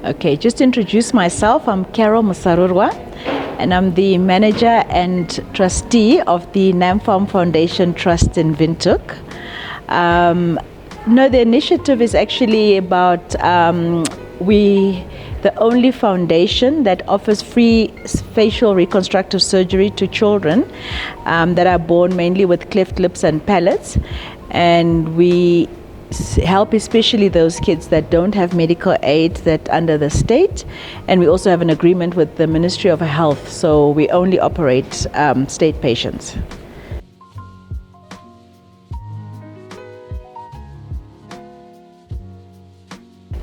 Okay, just to introduce myself, I'm Carol Musarurwa, and I'm the manager and trustee of the Nampharm Foundation Trust in Windhoek. No, the initiative is actually about the only foundation that offers free facial reconstructive surgery to children that are born mainly with cleft lips and palates, and we help especially those kids that don't have medical aid that under the state, and we also have an agreement with the Ministry of Health, so we only operate state patients.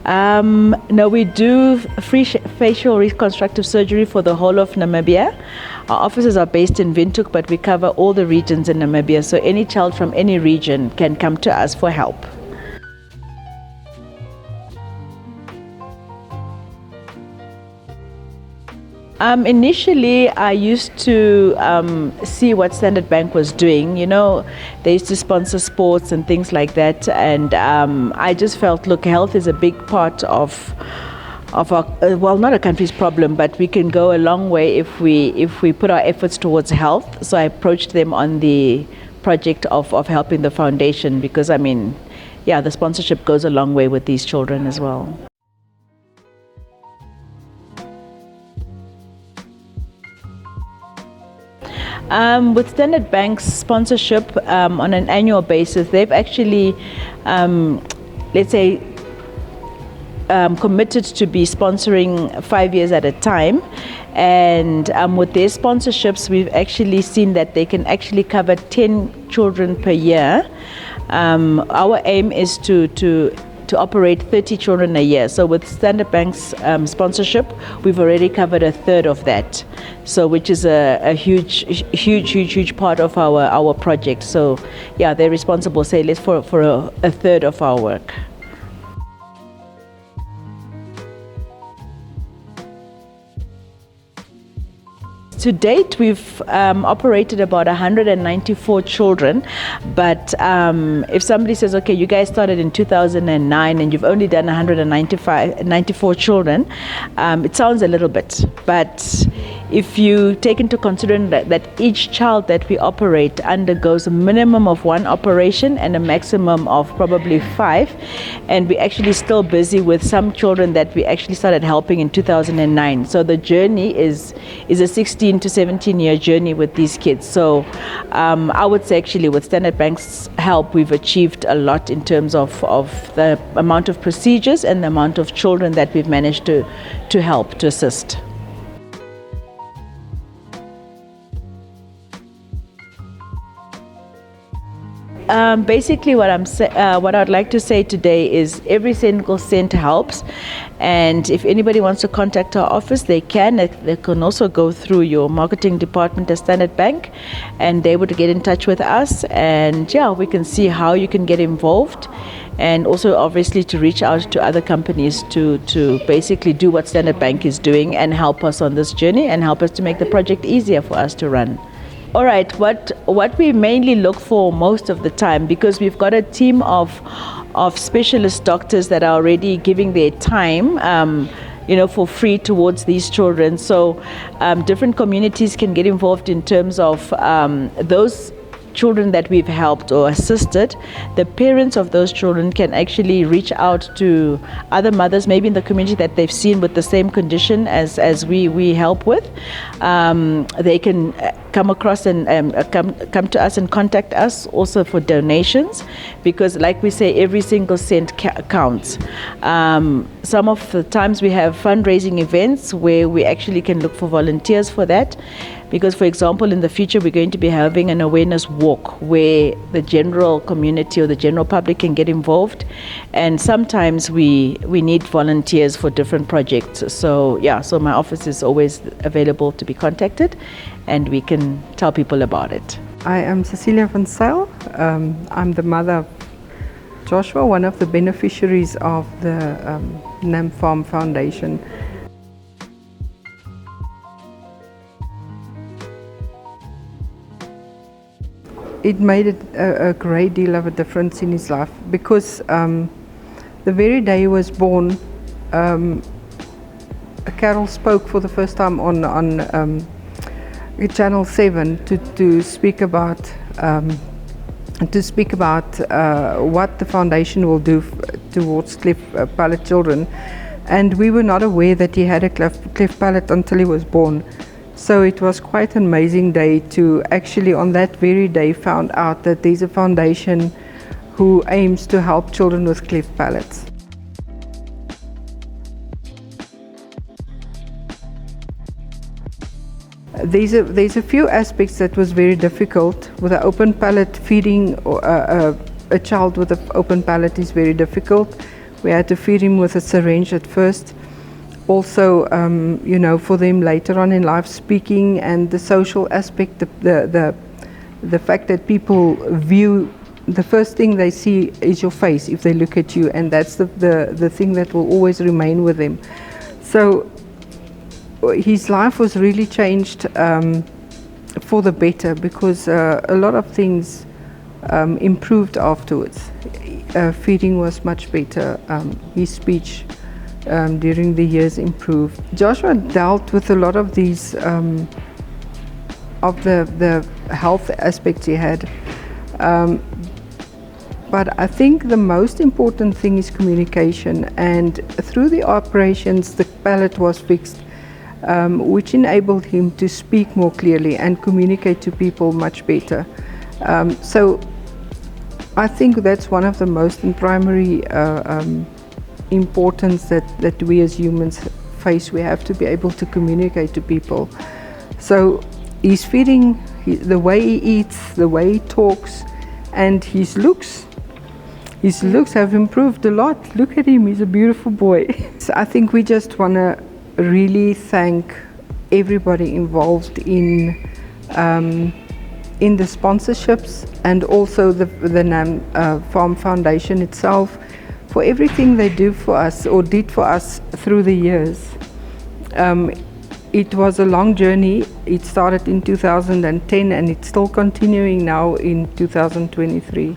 No, we do free facial reconstructive surgery for the whole of Namibia. Our offices are based in Windhoek, but we cover all the regions in Namibia, so any child from any region can come to us for help. Initially, I used to see what Standard Bank was doing. You know, they used to sponsor sports and things like that, and I just felt, look, health is a big part of our, well, not a country's problem, but we can go a long way if we put our efforts towards health. So I approached them on the project of helping the foundation, because I mean, yeah, the sponsorship goes a long way with these children as well. With Standard Bank's sponsorship on an annual basis, they've actually, let's say, committed to be sponsoring 5 years at a time. And with their sponsorships, we've actually seen that they can actually cover 10 children per year. Our aim is to operate 30 children a year. So with Standard Bank's sponsorship, we've already covered a third of that. So which is a huge part of our project. So yeah, they're responsible, say, for a third of our work. To date, we've operated about 194 children, but if somebody says, okay, you guys started in 2009 and you've only done 194 children, it sounds a little bit, but if you take into consideration that each child that we operate undergoes a minimum of 1 operation and a maximum of probably 5, and we're actually still busy with some children that we actually started helping in 2009. So the journey is a 16 to 17 year journey with these kids. So I would say actually with Standard Bank's help, we've achieved a lot in terms of the amount of procedures and the amount of children that we've managed to help, to assist. Basically, what I'd like to say today is every single cent helps, and if anybody wants to contact our office, they can. They can also go through your marketing department at Standard Bank, and they would get in touch with us, and yeah, we can see how you can get involved, and also obviously to reach out to other companies to basically do what Standard Bank is doing and help us on this journey and help us to make the project easier for us to run. All right, what we mainly look for most of the time, because we've got a team of specialist doctors that are already giving their time, for free towards these children. So different communities can get involved in terms of those children that we've helped or assisted. The parents of those children can actually reach out to other mothers, maybe in the community that they've seen with the same condition as we help with. They can come across and come to us and contact us also for donations, because like we say, every single cent counts. Some of the times we have fundraising events where we actually can look for volunteers for that, because for example in the future we're going to be having an awareness walk where the general community or the general public can get involved, and sometimes we need volunteers for different projects. So yeah, so my office is always available to be contacted and we can tell people about it. I am Cecilia van Zyl. I'm the mother of Joshua, one of the beneficiaries of the Nampharm Foundation. It made a great deal of a difference in his life, because the very day he was born, Carol spoke for the first time on Channel 7 to speak about what the foundation will do towards cleft palate children, and we were not aware that he had a cleft palate until he was born. So it was quite an amazing day to actually on that very day found out that there's a foundation who aims to help children with cleft palates. There's a few aspects that was very difficult. With an open palate feeding, or a child with an open palate is very difficult. We had to feed him with a syringe at first. Also, you know, for them later on in life, speaking and the social aspect, the fact that people view, the first thing they see is your face if they look at you, and that's the thing that will always remain with them. So his life was really changed for the better, because a lot of things improved afterwards. Feeding was much better. His speech during the years improved. Joshua dealt with a lot of these of the health aspects he had, but I think the most important thing is communication, and through the operations the palate was fixed, which enabled him to speak more clearly and communicate to people much better. So I think that's one of the most primary importance that we as humans face. We have to be able to communicate to people. So his feeding, the way he eats, the way he talks, and his looks have improved a lot. Look at him, he's a beautiful boy. So I think we just want to really thank everybody involved in the sponsorships, and also the Nampharm Foundation itself, for everything they do for us or did for us through the years. It was a long journey. It started in 2010 and it's still continuing now in 2023.